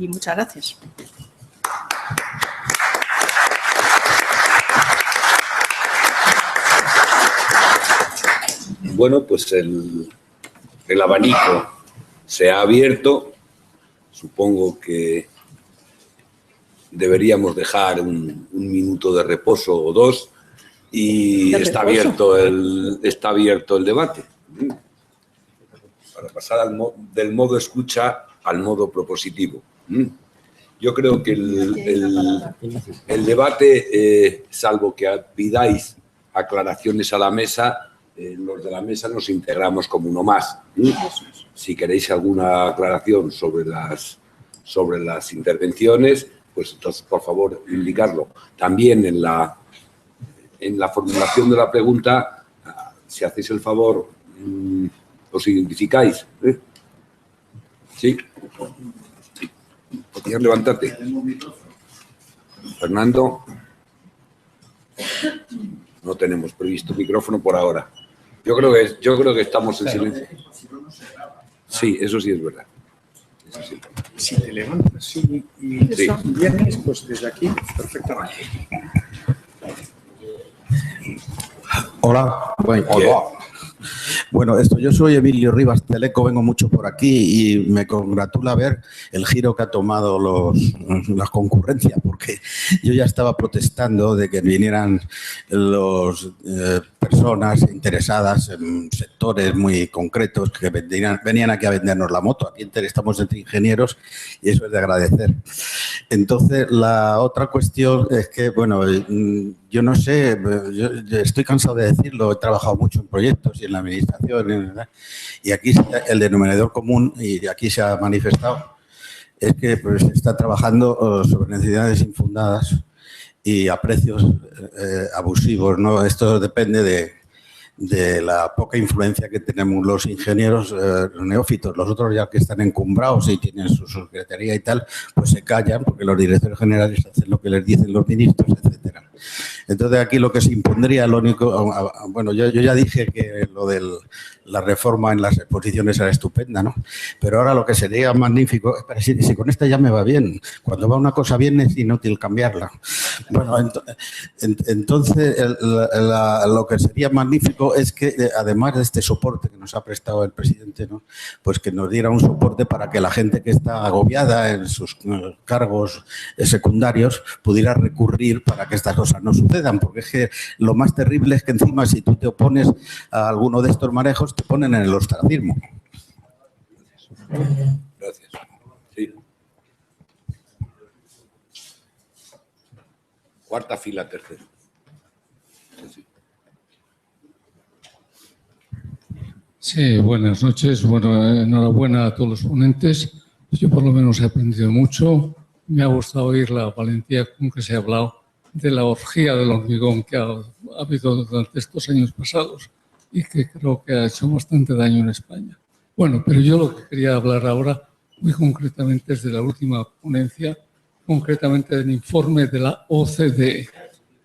Y muchas gracias. Bueno, pues el abanico se ha abierto. Supongo que deberíamos dejar un minuto de reposo o dos y está abierto el debate. Para pasar del modo escucha al modo propositivo. Yo creo que el debate, salvo que pidáis aclaraciones a la mesa, los de la mesa nos integramos como uno más. Si queréis alguna aclaración sobre las intervenciones, pues entonces, por favor, indicadlo. También en la formulación de la pregunta, si hacéis el favor, os identificáis. ¿Sí? ¿Podrías levantarte? Fernando. No tenemos previsto micrófono por ahora. Yo creo que estamos en silencio. Sí, eso sí es verdad. Eso sí. Si te levantas y vienes, pues desde aquí, perfectamente. Hola. Bueno, yo soy Emilio Rivas Teleco, vengo mucho por aquí y me congratula ver el giro que ha tomado las concurrencias, porque yo ya estaba protestando de que vinieran las personas interesadas en sectores muy concretos que venían aquí a vendernos la moto. Aquí estamos entre ingenieros y eso es de agradecer. Entonces, la otra cuestión es que, bueno, yo no sé, yo estoy cansado de decirlo, he trabajado mucho en proyectos y en la administración, y aquí el denominador común, y aquí se ha manifestado, es que pues, se está trabajando sobre necesidades infundadas y a precios abusivos, ¿no? Esto depende de la poca influencia que tenemos los ingenieros neófitos. Los otros, ya que están encumbrados y tienen su secretaría y tal, pues se callan porque los directores generales hacen lo que les dicen los ministros, etcétera. Entonces, aquí lo que se impondría, lo único... Bueno, yo ya dije que lo de la reforma en las exposiciones era estupenda, ¿no? Pero ahora lo que sería magnífico... Si con esta ya me va bien. Cuando va una cosa bien es inútil cambiarla. Bueno, entonces lo que sería magnífico es que, además de este soporte que nos ha prestado el presidente, ¿no? Pues que nos diera un soporte para que la gente que está agobiada en sus cargos secundarios pudiera recurrir para que estas cosas no sucedan, porque es que lo más terrible es que encima si tú te opones a alguno de estos manejos te ponen en el ostracismo. Gracias. Sí. Cuarta fila, tercero. Sí. Sí, buenas noches. Bueno, enhorabuena a todos los ponentes. Yo por lo menos he aprendido mucho. Me ha gustado oír la valentía con que se ha hablado de la orgía del hormigón que ha habido durante estos años pasados y que creo que ha hecho bastante daño en España. Bueno, pero yo lo que quería hablar ahora muy concretamente es de la última ponencia, concretamente del informe de la OCDE.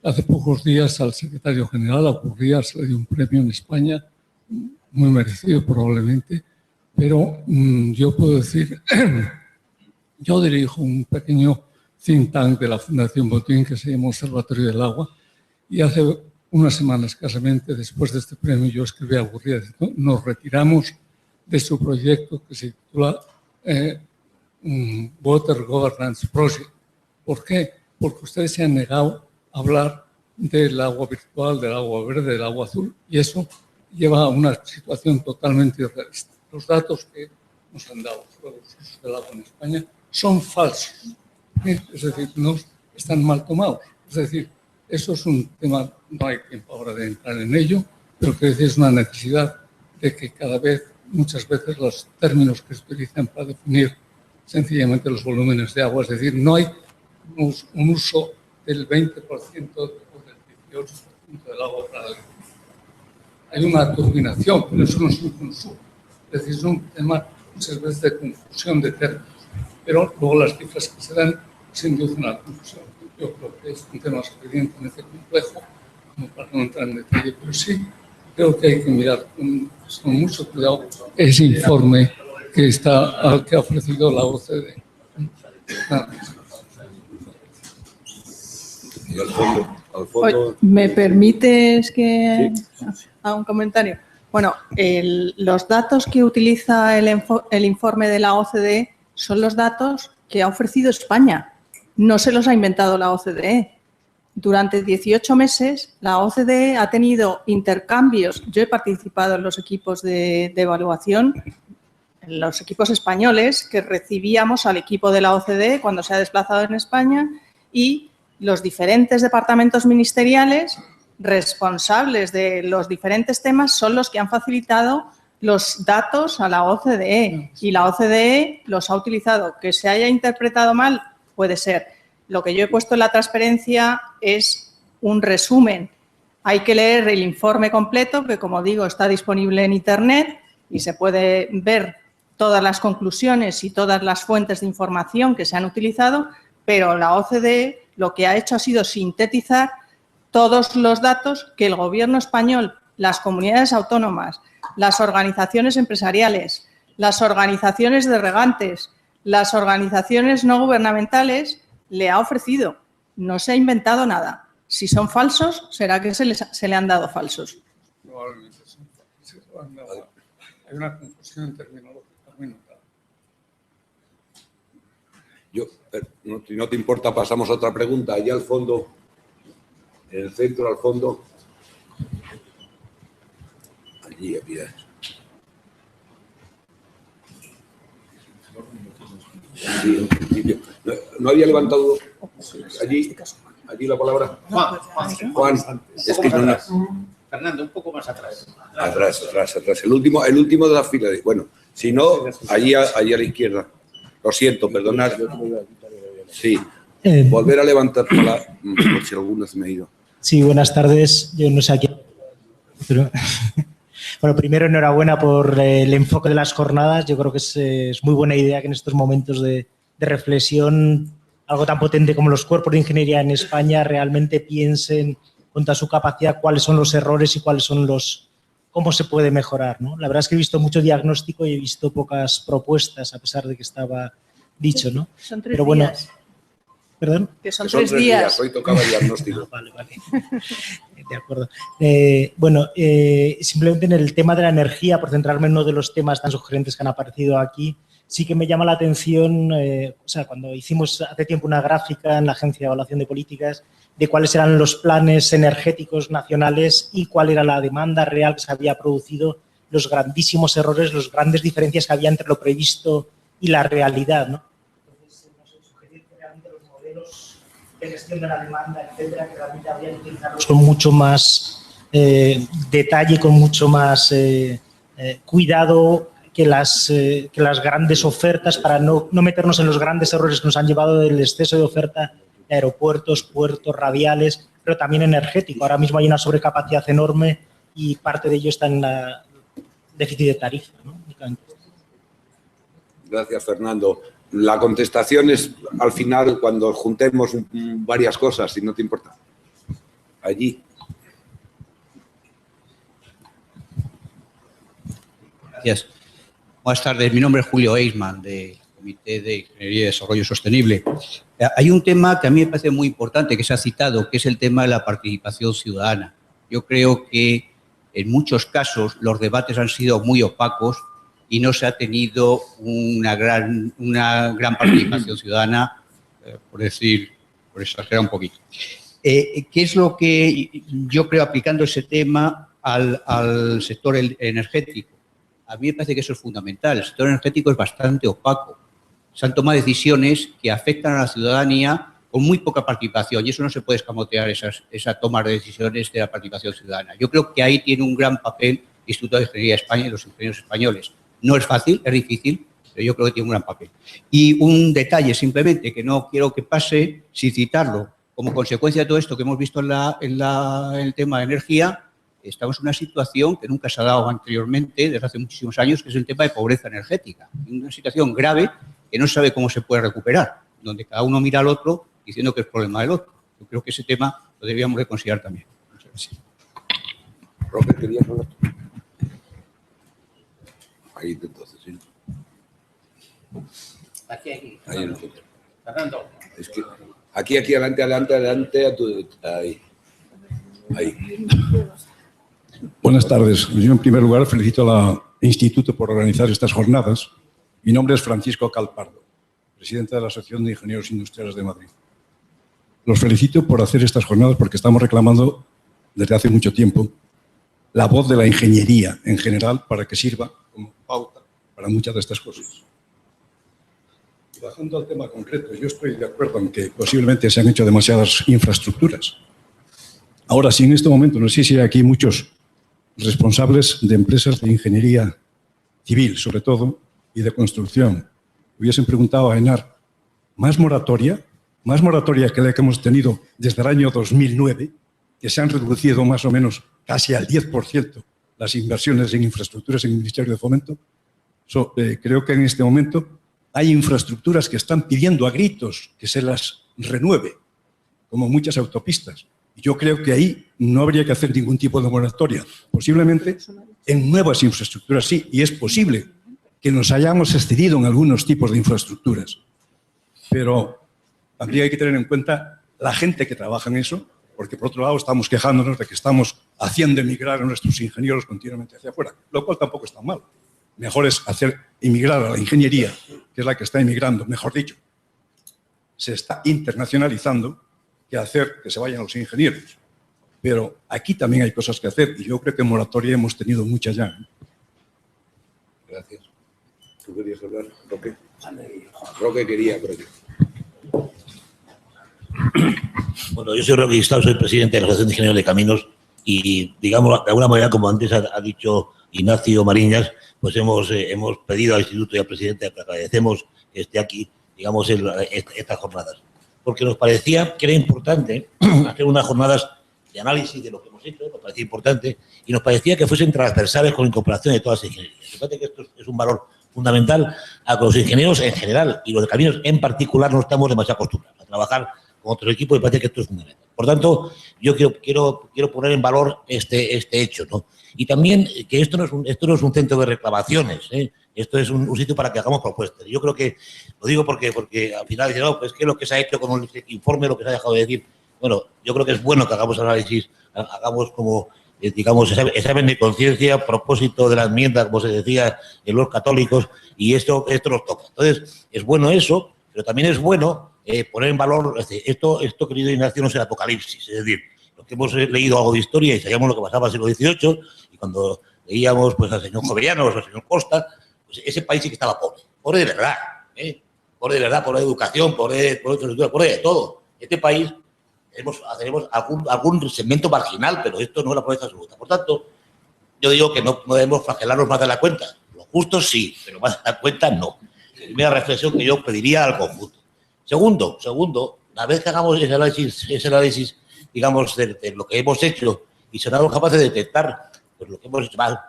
Hace pocos días al secretario general Apurría se le dio un premio en España, muy merecido probablemente, pero yo puedo decir, yo dirijo un pequeño think tank de la Fundación Botín que se llama Observatorio del Agua y hace unas semanas escasamente después de este premio yo escribí a Apurría diciendo nos retiramos de su proyecto que se titula Water Governance Project. ¿Por qué? Porque ustedes se han negado a hablar del agua virtual, del agua verde, del agua azul y eso lleva a una situación totalmente irrealista. Los datos que nos han dado sobre los usos del agua en España son falsos. Es decir, no están mal tomados. Es decir, eso es un tema, no hay tiempo ahora de entrar en ello, pero que es una necesidad de que cada vez, muchas veces, los términos que se utilizan para definir sencillamente los volúmenes de agua, es decir, no hay un uso del 20% o del 18% del agua para el hay una turbinación, pero eso no es un consumo. Es decir, es un tema muchas veces de confusión de términos. Pero luego las cifras que se dan se inducen a la confusión. Yo creo que es un tema suficientemente complejo como para no entrar en detalle, pero sí creo que hay que mirar con mucho cuidado ese informe que ha ofrecido la OCDE. Y al fondo... Oye, ¿me permites que Sí. haga un comentario? Bueno, los datos que utiliza el informe de la OCDE son los datos que ha ofrecido España. No se los ha inventado la OCDE. Durante 18 meses, la OCDE ha tenido intercambios. Yo he participado en los equipos de evaluación, en los equipos españoles, que recibíamos al equipo de la OCDE cuando se ha desplazado en España, y los diferentes departamentos ministeriales responsables de los diferentes temas son los que han facilitado los datos a la OCDE, y la OCDE los ha utilizado. Que se haya interpretado mal, puede ser. Lo que yo he puesto en la transparencia es un resumen. Hay que leer el informe completo, que, como digo, está disponible en Internet y se puede ver todas las conclusiones y todas las fuentes de información que se han utilizado, pero la OCDE lo que ha hecho ha sido sintetizar todos los datos que el Gobierno español, las comunidades autónomas, las organizaciones empresariales, las organizaciones de regantes, las organizaciones no gubernamentales le ha ofrecido. No se ha inventado nada. Si son falsos, será que se le han dado falsos. Probablemente sí. Hay una confusión terminológica muy notable. Si no te importa, pasamos a otra pregunta. Allá al fondo, en el centro, al fondo. Allí había. Sí, en principio. ¿No había levantado allí la palabra? Juan. Es que no. Fernando, un poco más atrás. Atrás. El último de la fila. Bueno, si no, allí a la izquierda. Lo siento, perdonad. Sí. Volver a levantar por si alguno se me ha ido. Sí, buenas tardes. Yo no sé a quién. Pero, bueno, primero, enhorabuena por el enfoque de las jornadas. Yo creo que es muy buena idea que en estos momentos de reflexión, algo tan potente como los cuerpos de ingeniería en España realmente piensen con toda su capacidad cuáles son los errores y cómo se puede mejorar, ¿no? La verdad es que he visto mucho diagnóstico y he visto pocas propuestas, a pesar de que estaba dicho, ¿no? Son 3 días. ¿Perdón? Que son 3 días. Hoy tocaba diagnóstico. Vale. De acuerdo. Simplemente en el tema de la energía, por centrarme en uno de los temas tan sugerentes que han aparecido aquí, sí que me llama la atención, cuando hicimos hace tiempo una gráfica en la Agencia de Evaluación de Políticas de cuáles eran los planes energéticos nacionales y cuál era la demanda real que se había producido, los grandísimos errores, las grandes diferencias que había entre lo previsto y la realidad, ¿no? Entonces, sugerir que realmente los modelos de gestión de la demanda, etcétera, que realmente habría que utilizarlos con mucho más detalle, con mucho más cuidado que las grandes ofertas, para no meternos en los grandes errores que nos han llevado del exceso de oferta de aeropuertos, puertos, radiales, pero también energético. Ahora mismo hay una sobrecapacidad enorme y parte de ello está en la déficit de tarifa, ¿no? Gracias, Fernando. La contestación es al final, cuando juntemos varias cosas, si no te importa. Allí. Gracias. Buenas tardes. Mi nombre es Julio Eisman, del Comité de Ingeniería y Desarrollo Sostenible. Hay un tema que a mí me parece muy importante, que se ha citado, que es el tema de la participación ciudadana. Yo creo que en muchos casos los debates han sido muy opacos y no se ha tenido una gran participación ciudadana, por exagerar un poquito. ¿Qué es lo que yo creo aplicando ese tema al sector energético? A mí me parece que eso es fundamental. El sector energético es bastante opaco. Se han tomado decisiones que afectan a la ciudadanía con muy poca participación y eso no se puede escamotear, esa toma de decisiones de la participación ciudadana. Yo creo que ahí tiene un gran papel el Instituto de Ingeniería de España y los ingenieros españoles. No es fácil, es difícil, pero yo creo que tiene un gran papel. Y un detalle simplemente que no quiero que pase sin citarlo. Como consecuencia de todo esto que hemos visto en el tema de energía, estamos en una situación que nunca se ha dado anteriormente, desde hace muchísimos años, que es el tema de pobreza energética. Una situación grave que no se sabe cómo se puede recuperar, donde cada uno mira al otro diciendo que es problema del otro. Yo creo que ese tema lo deberíamos de considerar también. Muchas gracias. Robert, ¿querías hablar? Ahí entonces, sí. Aquí. Ahí en el centro. Es que aquí, adelante, ahí. Buenas tardes. Yo, en primer lugar, felicito al Instituto por organizar estas jornadas. Mi nombre es Francisco Calpardo, presidente de la Asociación de Ingenieros Industriales de Madrid. Los felicito por hacer estas jornadas porque estamos reclamando desde hace mucho tiempo la voz de la ingeniería en general para que sirva como pauta para muchas de estas cosas. Bajando al tema concreto, yo estoy de acuerdo en que posiblemente se han hecho demasiadas infraestructuras. Ahora, si en este momento, no sé si hay aquí muchos responsables de empresas de ingeniería civil, sobre todo, y de construcción, hubiesen preguntado a ENAR, ¿más moratoria que la que hemos tenido desde el año 2009, que se han reducido más o menos casi al 10% las inversiones en infraestructuras en el Ministerio de Fomento? Creo que en este momento hay infraestructuras que están pidiendo a gritos que se las renueve, como muchas autopistas. Yo creo que ahí no habría que hacer ningún tipo de moratoria. Posiblemente en nuevas infraestructuras sí, y es posible que nos hayamos excedido en algunos tipos de infraestructuras. Pero también hay que tener en cuenta la gente que trabaja en eso, porque por otro lado estamos quejándonos de que estamos haciendo emigrar a nuestros ingenieros continuamente hacia afuera, lo cual tampoco está mal. Mejor es hacer emigrar a la ingeniería, que es la que está emigrando, mejor dicho, se está internacionalizando, que hacer que se vayan los ingenieros. Pero aquí también hay cosas que hacer y yo creo que en moratoria hemos tenido muchas ya. Gracias. ¿Tú querías hablar, Roque? Roque quería, creo que. Bueno, yo soy Roque Guistau, soy presidente de la Asociación de Ingenieros de Caminos y, digamos, de alguna manera, como antes ha dicho Ignacio Mariñas, pues hemos pedido al Instituto y al presidente que agradecemos que esté aquí, digamos, en estas jornadas. Porque nos parecía que era importante hacer unas jornadas de análisis de lo que hemos hecho, nos parecía importante, y nos parecía que fuesen transversales con incorporación de todas las ingenierías. Me parece que esto es un valor fundamental a que los ingenieros en general y los de caminos en particular no estamos demasiado acostumbrados a trabajar con otros equipos y parece que esto es fundamental. Por tanto, yo quiero poner en valor este hecho, ¿no? Y también que esto no es un centro de reclamaciones, ¿eh? Esto es un sitio para que hagamos propuestas. Yo creo que, lo digo porque al final dicen, no, pues que lo que se ha hecho con el informe, lo que se ha dejado de decir. Bueno, yo creo que es bueno que hagamos análisis, hagamos como, digamos, examen de conciencia, propósito de la enmienda, como se decía en los católicos, y esto nos toca. Entonces, es bueno eso, pero también es bueno poner en valor esto, querido Ignacio, no es el apocalipsis. Es decir, los que hemos leído algo de historia y sabíamos lo que pasaba en el siglo XVIII, y cuando leíamos pues, al señor Jovellanos o al señor Costa, pues ese país sí que estaba pobre de verdad, pobre de verdad, pobre de educación, pobre de todo. Este país tenemos algún segmento marginal, pero esto no es la pobreza absoluta. Por tanto, yo digo que no debemos flagelarnos más de la cuenta. Lo justo sí, pero más de la cuenta no. Primera reflexión que yo pediría al conjunto. Segundo, una vez que hagamos ese análisis, digamos, de lo que hemos hecho y seremos capaces de detectar pues, lo que hemos hecho mal,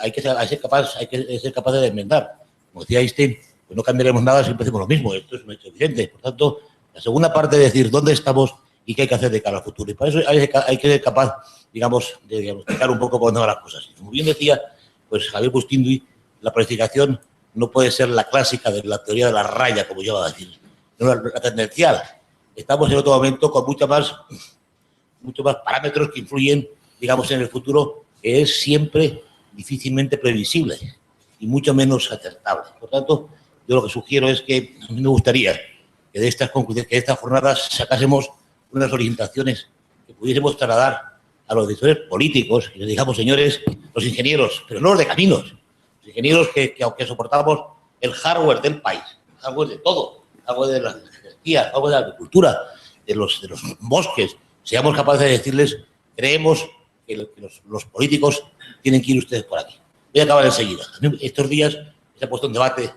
hay que ser capaz de enmendar. Como decía Einstein, pues no cambiaremos nada si empecemos lo mismo. Esto es un hecho evidente. Por tanto, la segunda parte es decir dónde estamos y qué hay que hacer de cara al futuro. Y para eso hay que ser capaz, digamos, de diagnosticar un poco cómo van las cosas. Y como bien decía, pues Javier Bustindui, la planificación no puede ser la clásica de la teoría de la raya, como yo iba a decir, no la tendencial. Estamos en otro momento con muchos más parámetros que influyen, digamos, en el futuro, que es siempre difícilmente previsible y mucho menos acertable. Por tanto, yo lo que sugiero es que a mí me gustaría que de estas jornadas sacásemos unas orientaciones que pudiésemos trasladar a los directores políticos y les digamos, señores, los ingenieros, pero no los de caminos, los ingenieros que aunque soportamos el hardware del país, el hardware de todo, el hardware de la energía, el hardware de la agricultura, de los bosques, seamos capaces de decirles, creemos que los políticos tienen que ir ustedes por aquí. Voy a acabar enseguida. Estos días se ha puesto en debate,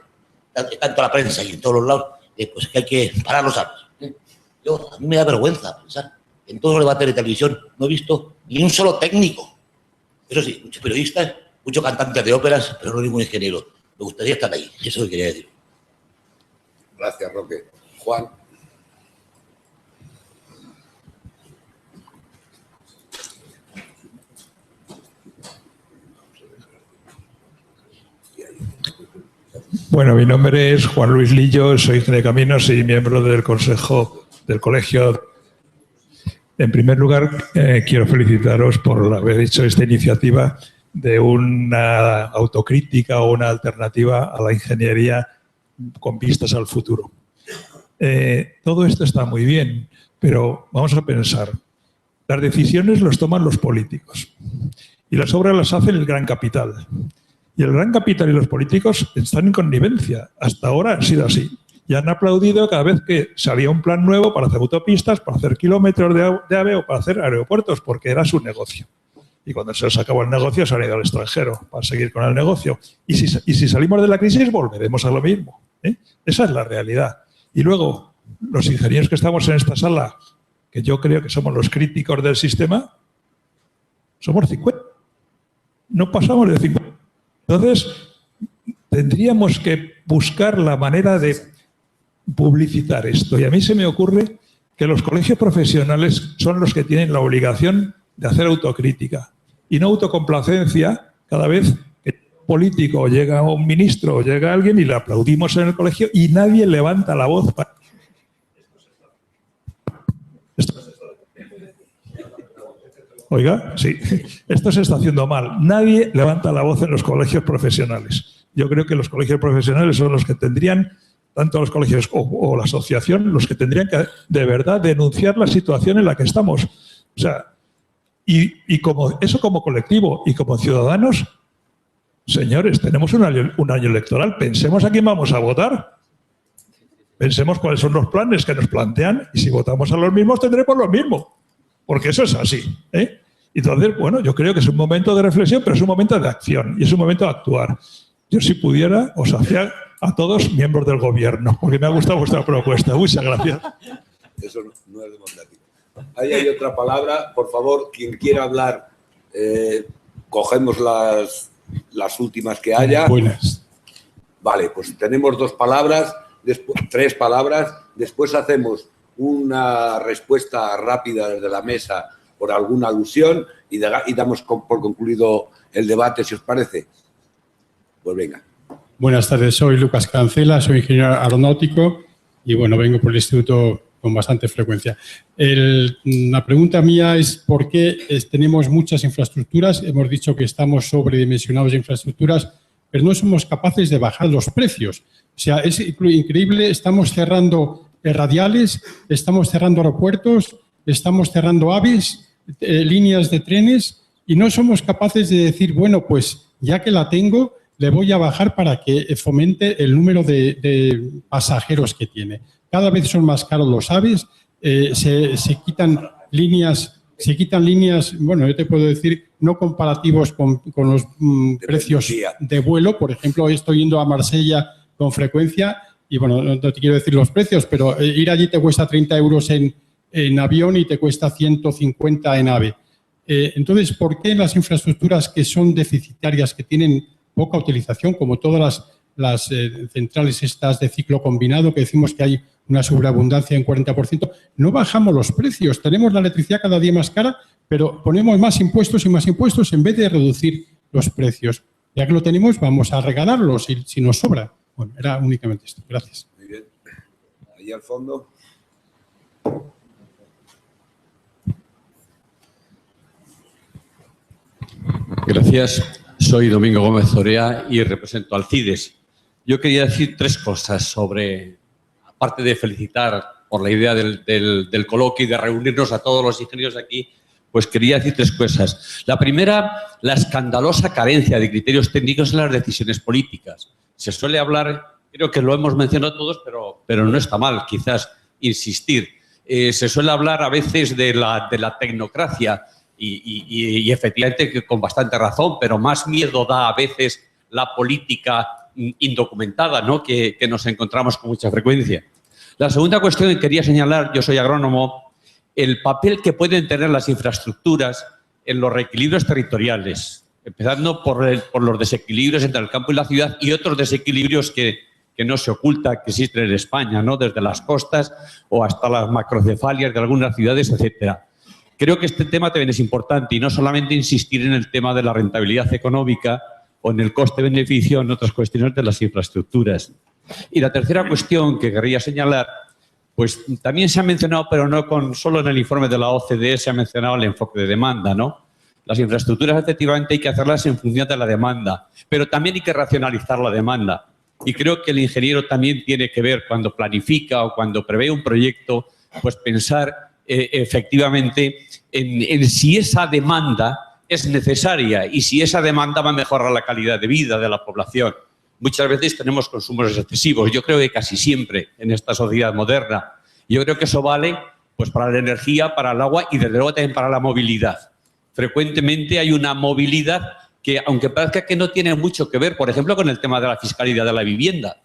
tanto la prensa y en todos los lados, pues que hay que parar los armas. A mí me da vergüenza pensar. En todos los debates de televisión no he visto ni un solo técnico. Eso sí, muchos periodistas, muchos cantantes de óperas, pero no ningún ingeniero. Me gustaría estar ahí. Eso es lo que quería decir. Gracias, Roque. Juan. Bueno, mi nombre es Juan Luis Lillo, soy ingeniero de caminos y miembro del Consejo del Colegio. En primer lugar, quiero felicitaros por haber hecho esta iniciativa de una autocrítica o una alternativa a la ingeniería con vistas al futuro. Todo esto está muy bien, pero vamos a pensar. Las decisiones las toman los políticos y las obras las hace el gran capital. Y el gran capital y los políticos están en connivencia. Hasta ahora ha sido así. Y han aplaudido cada vez que salía un plan nuevo para hacer autopistas, para hacer kilómetros de AVE o para hacer aeropuertos, porque era su negocio. Y cuando se les acabó el negocio, se han ido al extranjero para seguir con el negocio. Y si salimos de la crisis, volveremos a lo mismo. Esa es la realidad. Y luego, los ingenieros que estamos en esta sala, que yo creo que somos los críticos del sistema, somos 50. No pasamos de 50. Entonces, tendríamos que buscar la manera de publicitar esto. Y a mí se me ocurre que los colegios profesionales son los que tienen la obligación de hacer autocrítica y no autocomplacencia cada vez que un político llega un ministro o llega alguien y le aplaudimos en el colegio y nadie levanta la voz para... Oiga, sí, esto se está haciendo mal. Nadie levanta la voz en los colegios profesionales. Yo creo que los colegios profesionales son los que tendrían, tanto los colegios o la asociación, los que tendrían que de verdad denunciar la situación en la que estamos. O sea, y como eso como colectivo y como ciudadanos, señores, tenemos un año electoral. Pensemos a quién vamos a votar. Pensemos cuáles son los planes que nos plantean y si votamos a los mismos tendremos lo mismo. Porque eso es así. Entonces, bueno, yo creo que es un momento de reflexión, pero es un momento de acción y es un momento de actuar. Yo, si pudiera, os hacía a todos miembros del gobierno, porque me ha gustado vuestra propuesta. Muchas gracias. Eso no es democrático. Ahí hay otra palabra. Por favor, quien quiera hablar, cogemos las últimas que haya. Buenas. Vale, pues tenemos 2 palabras, 3 palabras. Después hacemos una respuesta rápida desde la mesa por alguna alusión y damos por concluido el debate, si os parece. Pues venga. Buenas tardes, soy Lucas Cancela, soy ingeniero aeronáutico y bueno, vengo por el instituto con bastante frecuencia. La pregunta mía es por qué tenemos muchas infraestructuras, hemos dicho que estamos sobredimensionados de infraestructuras, pero no somos capaces de bajar los precios. O sea, es increíble, estamos cerrando radiales, estamos cerrando aeropuertos, estamos cerrando AVEs, líneas de trenes y no somos capaces de decir, bueno, pues ya que la tengo, le voy a bajar para que fomente el número de pasajeros que tiene. Cada vez son más caros los AVEs, se quitan líneas, bueno, yo te puedo decir, no comparativos con los precios de vuelo. Por ejemplo, estoy yendo a Marsella con frecuencia y, bueno, no te quiero decir los precios, pero ir allí te cuesta 30 euros en avión y te cuesta 150 en AVE. Entonces, ¿por qué las infraestructuras que son deficitarias, que tienen poca utilización, como todas las centrales estas de ciclo combinado, que decimos que hay una sobreabundancia en 40%, no bajamos los precios? Tenemos la electricidad cada día más cara, pero ponemos más impuestos y más impuestos en vez de reducir los precios. Ya que lo tenemos, vamos a regalarlos si nos sobra. Bueno, era únicamente esto. Gracias. Muy bien. Ahí al fondo. Gracias. Soy Domingo Gómez Zorea y represento al CIDES. Yo quería decir 3 cosas sobre, aparte de felicitar por la idea del coloquio y de reunirnos a todos los ingenieros aquí, pues quería decir 3 cosas. La primera, la escandalosa carencia de criterios técnicos en las decisiones políticas. Se suele hablar, creo que lo hemos mencionado todos, pero no está mal quizás insistir. Se suele hablar a veces de la tecnocracia y efectivamente que con bastante razón, pero más miedo da a veces la política indocumentada, ¿no?, que nos encontramos con mucha frecuencia. La segunda cuestión que quería señalar, yo soy agrónomo, el papel que pueden tener las infraestructuras en los reequilibrios territoriales, empezando por los desequilibrios entre el campo y la ciudad y otros desequilibrios que no se oculta que existen en España, ¿no?, desde las costas o hasta las macrocefalias de algunas ciudades, etcétera. Creo que este tema también es importante y no solamente insistir en el tema de la rentabilidad económica, o en el coste-beneficio en otras cuestiones de las infraestructuras. Y la tercera cuestión que querría señalar, pues también se ha mencionado, pero no solo en el informe de la OCDE se ha mencionado el enfoque de demanda, ¿no? Las infraestructuras efectivamente hay que hacerlas en función de la demanda, pero también hay que racionalizar la demanda. Y creo que el ingeniero también tiene que ver cuando planifica o cuando prevé un proyecto, pues pensar efectivamente en si esa demanda es necesaria y si esa demanda va a mejorar la calidad de vida de la población. Muchas veces tenemos consumos excesivos, yo creo que casi siempre en esta sociedad moderna. Yo creo que eso vale pues, para la energía, para el agua y desde luego también para la movilidad. Frecuentemente hay una movilidad que, aunque parezca que no tiene mucho que ver, por ejemplo, con el tema de la fiscalidad de la vivienda,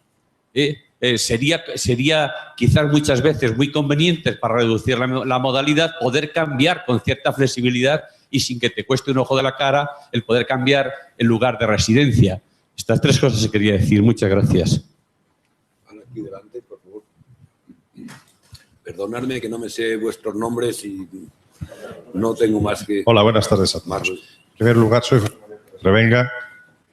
sería quizás muchas veces muy conveniente para reducir la modalidad poder cambiar con cierta flexibilidad y sin que te cueste un ojo de la cara el poder cambiar el lugar de residencia. Estas tres cosas se quería decir. Muchas gracias. Aquí delante, por favor. Perdonadme que no me sé vuestros nombres y no tengo más que... Hola, buenas tardes a todos. En primer lugar, soy Revenga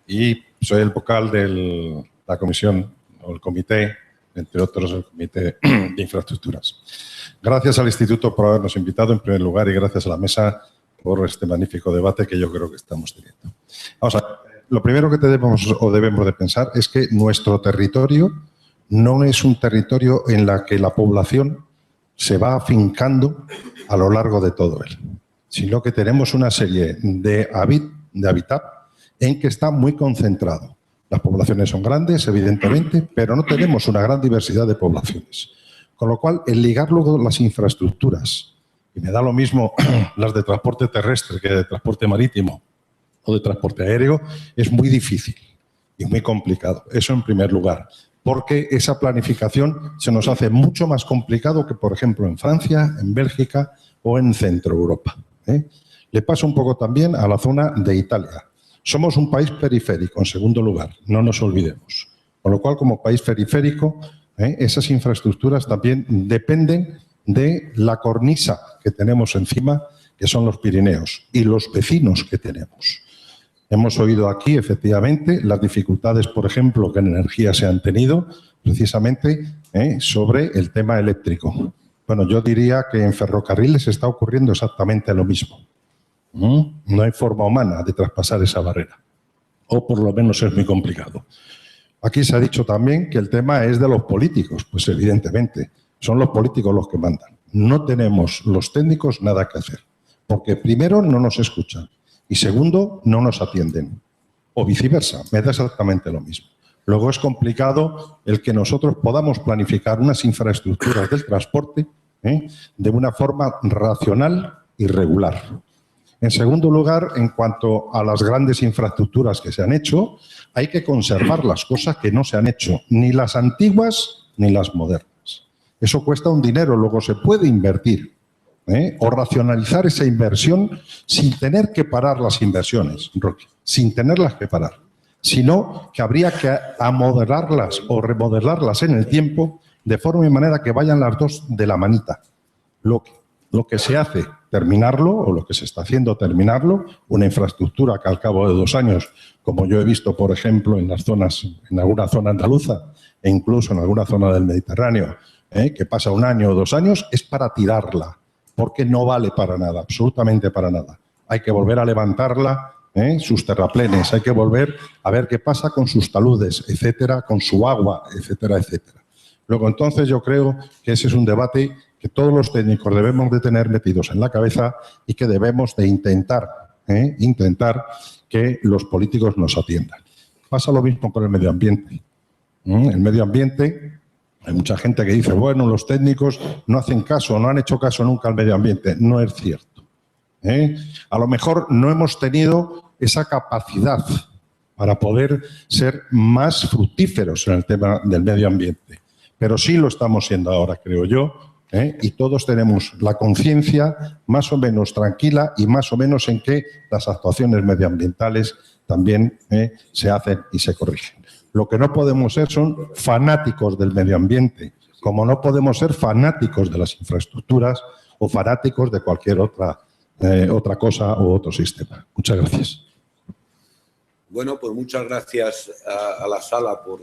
y soy el vocal de la comisión o el comité, entre otros el comité de infraestructuras. Gracias al Instituto por habernos invitado en primer lugar y gracias a la mesa por este magnífico debate que yo creo que estamos teniendo. Vamos a ver. Lo primero que debemos de pensar es que nuestro territorio no es un territorio en la que la población se va afincando a lo largo de todo él, sino que tenemos una serie de hábitat en que está muy concentrado. Las poblaciones son grandes, evidentemente, pero no tenemos una gran diversidad de poblaciones. Con lo cual, el ligar luego las infraestructuras, y me da lo mismo las de transporte terrestre que de transporte marítimo, o de transporte aéreo, es muy difícil y muy complicado. Eso en primer lugar, porque esa planificación se nos hace mucho más complicado que, por ejemplo, en Francia, en Bélgica o en Centro Europa. Le pasa un poco también a la zona de Italia. Somos un país periférico, en segundo lugar, no nos olvidemos. Con lo cual, como país periférico, esas infraestructuras también dependen de la cornisa que tenemos encima, que son los Pirineos, y los vecinos que tenemos. Hemos oído aquí, efectivamente, las dificultades, por ejemplo, que en energía se han tenido, precisamente sobre el tema eléctrico. Bueno, yo diría que en ferrocarriles está ocurriendo exactamente lo mismo. No hay forma humana de traspasar esa barrera, o por lo menos es muy complicado. Aquí se ha dicho también que el tema es de los políticos. Pues evidentemente, son los políticos los que mandan. No tenemos los técnicos nada que hacer, porque primero no nos escuchan. Y segundo, no nos atienden. O viceversa, me da exactamente lo mismo. Luego es complicado el que nosotros podamos planificar unas infraestructuras del transporte de una forma racional y regular. En segundo lugar, en cuanto a las grandes infraestructuras que se han hecho, hay que conservar las cosas que no se han hecho, ni las antiguas ni las modernas. Eso cuesta un dinero, luego se puede invertir. O racionalizar esa inversión sin tener que parar las inversiones, Roque, sin tenerlas que parar, sino que habría que amodelarlas o remodelarlas en el tiempo de forma y manera que vayan las dos de la manita. Lo que se hace, terminarlo, o lo que se está haciendo, terminarlo, una infraestructura que al cabo de 2 años, como yo he visto, por ejemplo, en alguna zona andaluza e incluso en alguna zona del Mediterráneo, que pasa 1 año o 2 años, es para tirarla. Porque no vale para nada, absolutamente para nada. Hay que volver a levantarla, sus terraplenes, hay que volver a ver qué pasa con sus taludes, etcétera, con su agua, etcétera, etcétera. Luego, entonces, yo creo que ese es un debate que todos los técnicos debemos de tener metidos en la cabeza y que debemos de intentar que los políticos nos atiendan. Pasa lo mismo con el medio ambiente. El medio ambiente... Hay mucha gente que dice, bueno, los técnicos no hacen caso, no han hecho caso nunca al medio ambiente. No es cierto. A lo mejor no hemos tenido esa capacidad para poder ser más fructíferos en el tema del medio ambiente. Pero sí lo estamos siendo ahora, creo yo, y todos tenemos la conciencia más o menos tranquila y más o menos en que las actuaciones medioambientales también se hacen y se corrigen. Lo que no podemos ser son fanáticos del medio ambiente, como no podemos ser fanáticos de las infraestructuras o fanáticos de cualquier otra cosa o otro sistema. Muchas gracias. Bueno, pues muchas gracias a la sala por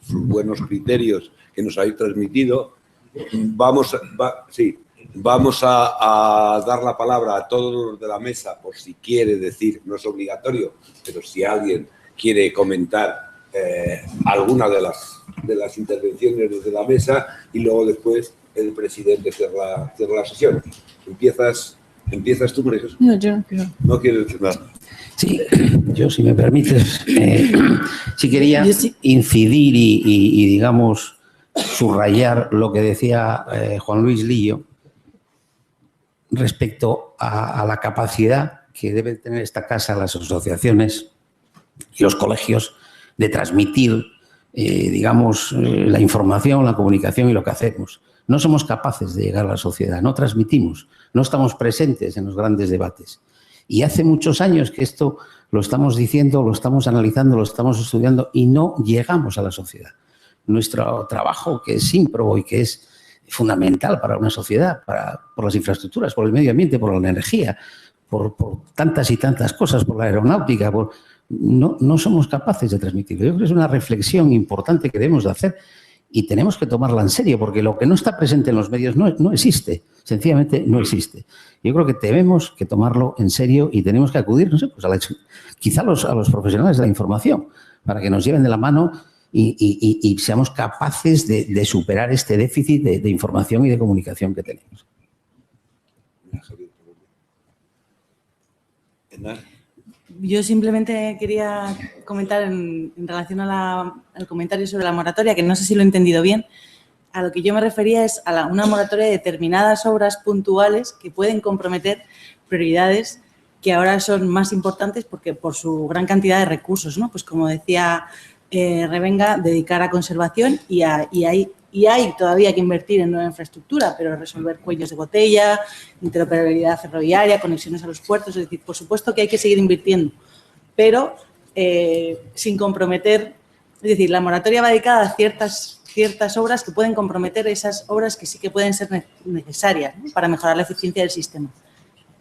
sus buenos criterios que nos habéis transmitido. Vamos a dar la palabra a todos los de la mesa, por si quiere decir, no es obligatorio, pero si alguien quiere comentar alguna de las intervenciones desde la mesa, y luego después el presidente cierra la sesión. Empiezas tú, María Jesús. No, yo no quiero. No quieres decir nada. Sí, yo, si me permites, sí quería incidir y digamos, subrayar lo que decía Juan Luis Lillo respecto a la capacidad que deben tener esta casa, las asociaciones y los colegios de transmitir, digamos, la información, la comunicación y lo que hacemos. No somos capaces de llegar a la sociedad, no transmitimos, no estamos presentes en los grandes debates. Y hace muchos años que esto lo estamos diciendo, lo estamos analizando, lo estamos estudiando y no llegamos a la sociedad. Nuestro trabajo, que es ímprobo y que es fundamental para una sociedad, por las infraestructuras, por el medio ambiente, por la energía, por tantas y tantas cosas, por la aeronáutica, no somos capaces de transmitirlo. Yo creo que es una reflexión importante que debemos de hacer y tenemos que tomarla en serio, porque lo que no está presente en los medios no existe, sencillamente no existe. Yo creo que tenemos que tomarlo en serio y tenemos que acudir, no sé, pues quizá a los profesionales de la información, para que nos lleven de la mano y seamos capaces de superar este déficit de información y de comunicación que tenemos. Yo simplemente quería comentar en relación al comentario sobre la moratoria, que no sé si lo he entendido bien. A lo que yo me refería es a una moratoria de determinadas obras puntuales que pueden comprometer prioridades que ahora son más importantes porque por su gran cantidad de recursos, ¿no? Pues como decía Revenga, dedicar a conservación y hay todavía que invertir en nueva infraestructura, pero resolver cuellos de botella, interoperabilidad ferroviaria, conexiones a los puertos, es decir, por supuesto que hay que seguir invirtiendo, pero sin comprometer, es decir, la moratoria va dedicada a ciertas obras que pueden comprometer esas obras que sí que pueden ser necesarias, ¿no? Para mejorar la eficiencia del sistema.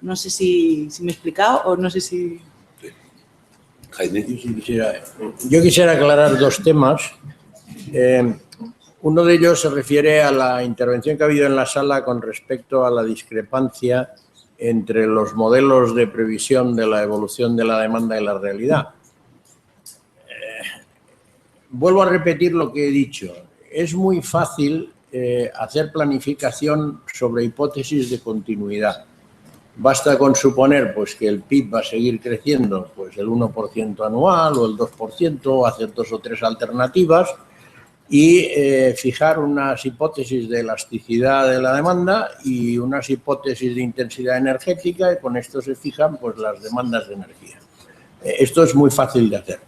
No sé si me he explicado o no sé si... Jaime. Yo quisiera aclarar dos temas. Uno de ellos se refiere a la intervención que ha habido en la sala con respecto a la discrepancia entre los modelos de previsión de la evolución de la demanda y la realidad. Vuelvo a repetir lo que he dicho. Es muy fácil hacer planificación sobre hipótesis de continuidad. Basta con suponer pues, que el PIB va a seguir creciendo pues, el 1% anual o el 2%, hacer 2 o 3 alternativas y fijar unas hipótesis de elasticidad de la demanda y unas hipótesis de intensidad energética, y con esto se fijan pues, las demandas de energía. Esto es muy fácil de hacer.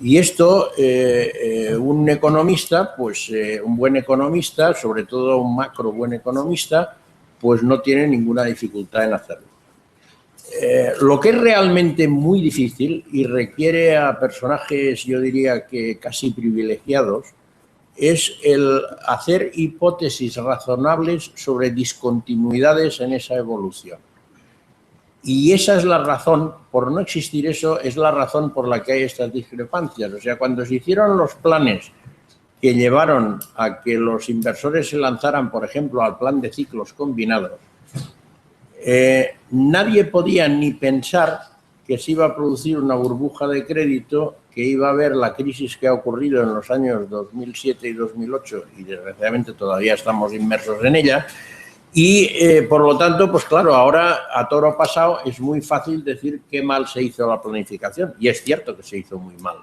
Y esto, un economista, pues un buen economista, sobre todo un macro buen economista, pues no tiene ninguna dificultad en hacerlo. Lo que es realmente muy difícil y requiere a personajes, yo diría que casi privilegiados, es el hacer hipótesis razonables sobre discontinuidades en esa evolución. Y esa es la razón, por no existir eso, es la razón por la que hay estas discrepancias. O sea, cuando se hicieron los planes que llevaron a que los inversores se lanzaran, por ejemplo, al plan de ciclos combinados, nadie podía ni pensar que se iba a producir una burbuja de crédito, que iba a haber la crisis que ha ocurrido en los años 2007 y 2008, y desgraciadamente todavía estamos inmersos en ella, y por lo tanto, pues claro, ahora a toro pasado es muy fácil decir qué mal se hizo la planificación, y es cierto que se hizo muy mal.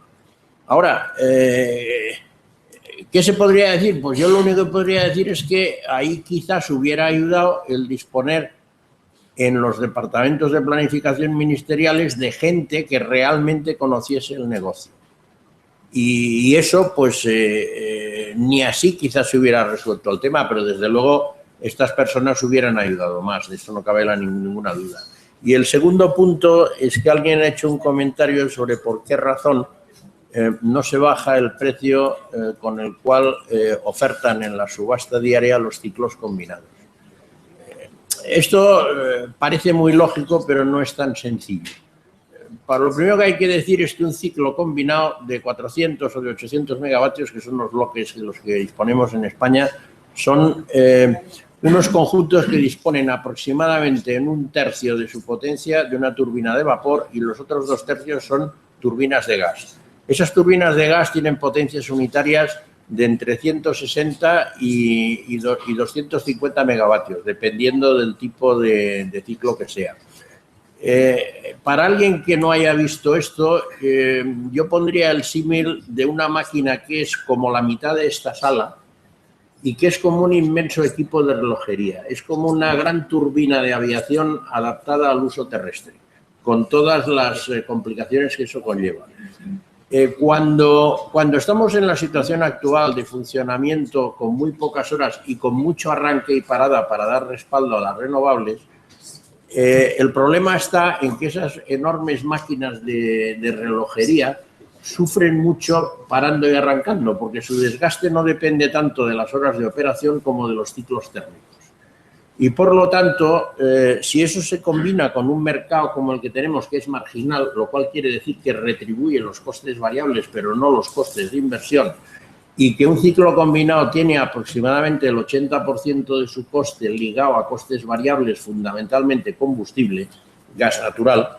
Ahora, ¿qué se podría decir? Pues yo lo único que podría decir es que ahí quizás hubiera ayudado el disponer en los departamentos de planificación ministeriales de gente que realmente conociese el negocio. Y eso, pues, ni así quizás se hubiera resuelto el tema, pero desde luego estas personas hubieran ayudado más, de eso no cabe ninguna duda. Y el segundo punto es que alguien ha hecho un comentario sobre por qué razón no se baja el precio con el cual ofertan en la subasta diaria los ciclos combinados. Esto parece muy lógico, pero no es tan sencillo. para lo primero que hay que decir es que un ciclo combinado de 400 o de 800 megavatios, que son los bloques de los que disponemos en España, son unos conjuntos que disponen aproximadamente en 1/3 de su potencia de una turbina de vapor y los otros 2/3 son turbinas de gas. Esas turbinas de gas tienen potencias unitarias de entre 160 y 250 megavatios, dependiendo del tipo de ciclo que sea. Para alguien que no haya visto esto, yo pondría el símil de una máquina que es como la mitad de esta sala y que es como un inmenso equipo de relojería. Es como una gran turbina de aviación adaptada al uso terrestre, con todas las complicaciones que eso conlleva. Cuando estamos en la situación actual de funcionamiento con muy pocas horas y con mucho arranque y parada para dar respaldo a las renovables, el problema está en que esas enormes máquinas de relojería sufren mucho parando y arrancando, porque su desgaste no depende tanto de las horas de operación como de los ciclos térmicos. Y por lo tanto, si eso se combina con un mercado como el que tenemos, que es marginal, lo cual quiere decir que retribuye los costes variables, pero no los costes de inversión, y que un ciclo combinado tiene aproximadamente el 80% de su coste ligado a costes variables, fundamentalmente combustible, gas natural,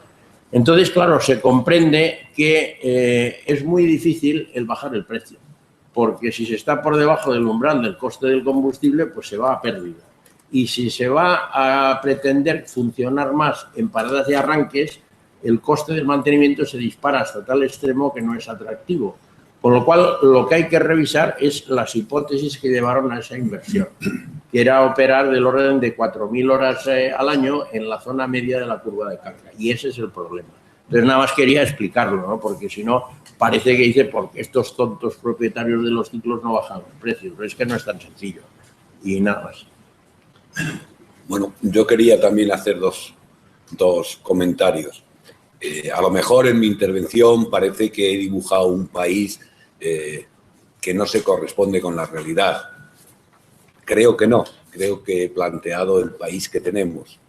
entonces, claro, se comprende que es muy difícil el bajar el precio, porque si se está por debajo del umbral del coste del combustible, pues se va a pérdida. Y si se va a pretender funcionar más en paradas y arranques, el coste del mantenimiento se dispara hasta tal extremo que no es atractivo. Con lo cual, lo que hay que revisar es las hipótesis que llevaron a esa inversión, que era operar del orden de 4.000 horas al año en la zona media de la curva de carga. Y ese es el problema. Entonces, nada más quería explicarlo, ¿no? Porque si no, parece que dice, porque estos tontos propietarios de los ciclos no bajan el precio. Pero es que no es tan sencillo. Y nada más. Bueno, yo quería también hacer dos comentarios. A lo mejor en mi intervención parece que he dibujado un país que no se corresponde con la realidad. Creo que no. Creo que he planteado el país que tenemos,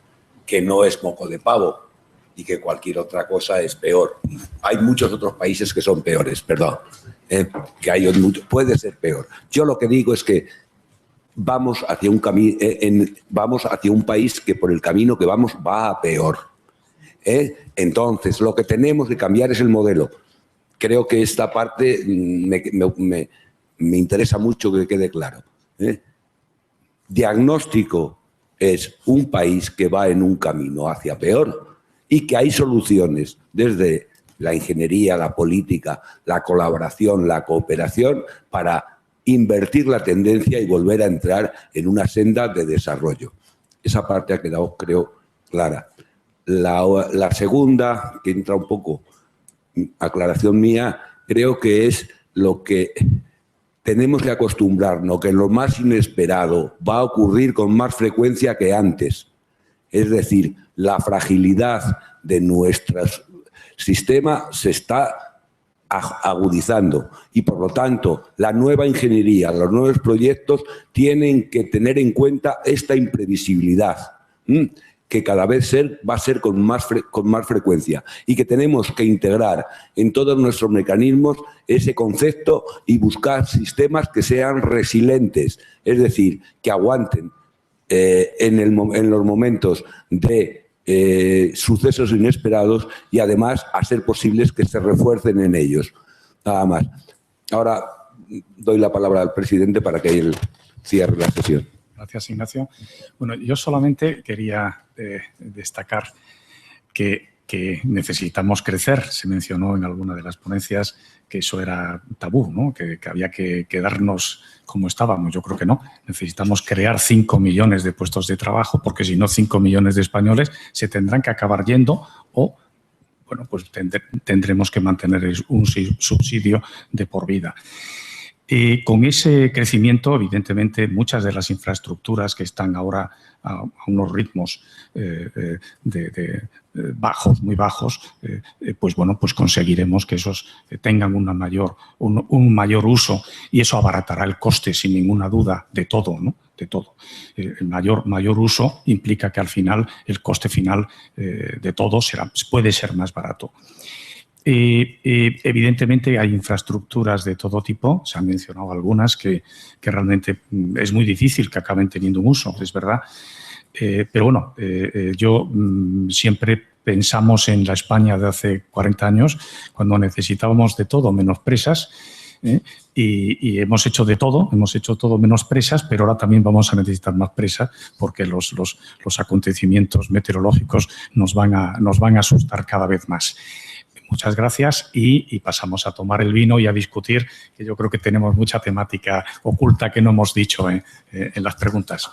que no es moco de pavo y que cualquier otra cosa es peor. Hay muchos otros países que son peores, perdón. Que hay mucho, puede ser peor. Yo lo que digo es que vamos hacia un país que por el camino que vamos va a peor. Entonces, lo que tenemos que cambiar es el modelo. Creo que esta parte me interesa mucho que quede claro. Diagnóstico es un país que va en un camino hacia peor y que hay soluciones desde la ingeniería, la política, la colaboración, la cooperación para invertir la tendencia y volver a entrar en una senda de desarrollo. Esa parte ha quedado, creo, clara. La segunda, que entra un poco, aclaración mía, creo que es lo que tenemos que acostumbrarnos, que lo más inesperado va a ocurrir con más frecuencia que antes. Es decir, la fragilidad de nuestro sistema se está agudizando y, por lo tanto, la nueva ingeniería, los nuevos proyectos tienen que tener en cuenta esta imprevisibilidad, que cada vez va a ser con más frecuencia y que tenemos que integrar en todos nuestros mecanismos ese concepto y buscar sistemas que sean resilientes, es decir, que aguanten en los momentos de sucesos inesperados y además a ser posibles que se refuercen en ellos. Nada más. Ahora doy la palabra al presidente para que él cierre la sesión. Gracias, Ignacio. Bueno, yo solamente quería destacar que necesitamos crecer. Se mencionó en alguna de las ponencias que eso era tabú, ¿no? Que había que quedarnos como estábamos. Yo creo que no. Necesitamos crear 5 millones de puestos de trabajo, porque si no, 5 millones de españoles se tendrán que acabar yendo o, bueno, pues tendremos que mantener un subsidio de por vida. Con ese crecimiento, evidentemente, muchas de las infraestructuras que están ahora a unos ritmos bajos, muy bajos, pues bueno, pues conseguiremos que esos tengan un mayor uso, y eso abaratará el coste, sin ninguna duda, de todo, ¿no? De todo. El mayor uso implica que al final el coste final de todo puede ser más barato. Evidentemente hay infraestructuras de todo tipo, se han mencionado algunas que realmente es muy difícil que acaben teniendo un uso, es verdad. Pero bueno, yo siempre pensamos en la España de hace 40 años, cuando necesitábamos de todo menos presas, y hemos hecho todo menos presas, pero ahora también vamos a necesitar más presas porque los acontecimientos meteorológicos nos van a asustar cada vez más. Muchas gracias y pasamos a tomar el vino y a discutir, que yo creo que tenemos mucha temática oculta que no hemos dicho en las preguntas.